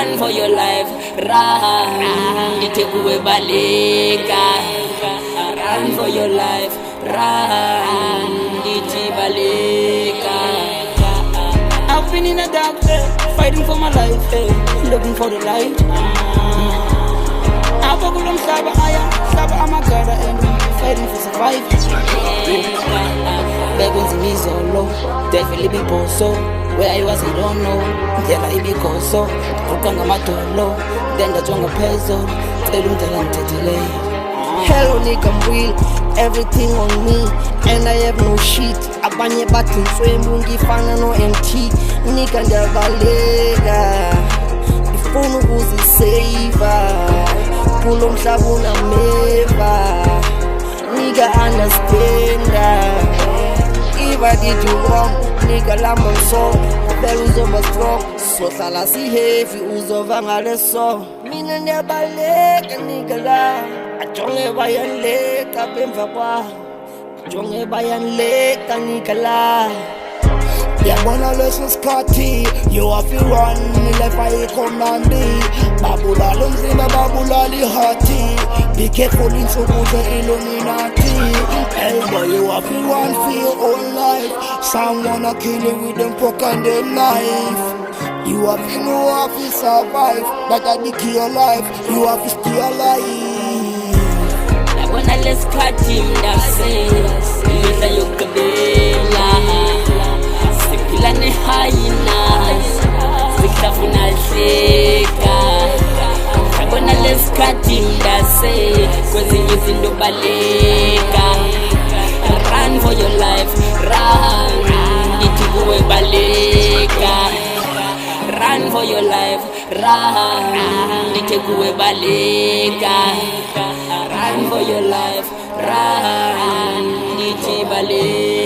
run for your life, run, ngithi kuwe baleka, run for your life, run, ngithi baleka. I've been in a dark place, fighting for my life, looking for the light. Apha kulo mhlaba hlaba amagada and fighting for survival. Bekunzima izolo, definitely bibhoso. Where I was I don't know, ndlela ibikhoso. Ndiquqa ngamadolo, then ndajonga phezulu, cela umdala ndithethele. Hello nigga, I'm real, everything on me, and I have no shit. Abanye bathi nswembu ngifana no MT, nigga ndiyabaleka, ngifuna ukuziseva, kulo mhlaba unameva, nigga understand. If I did you wrong, nigga lama so, vele uzoba strong, sohlala si heavy uzova ngale so. Mina ndiyabaleka nigga la, ajonge bayanleka bemva kwa, ajonge bayanleka nigga la. Yabona leso sikhathi you have to run life ayikhonandi, babulala umzimba babulala ihati, be careful insuku ze-Illuminati. Hey boy, you have to run for your own life, some wanna kill you with them fork and them knife. You have to know how to survive, that I be your life, you have to stay alive. Yabona lesikhathi mndase, imihla yokugqibela, siphila nehayina, sihlafuna hleka. Yabona lesikhathi mndase, kwezinye izinto baleka. Run for your life, run, ngithi kuwe baleka. Run for your life, run, ngithi kuwe baleka. Run for your life, run, ngithi baleka.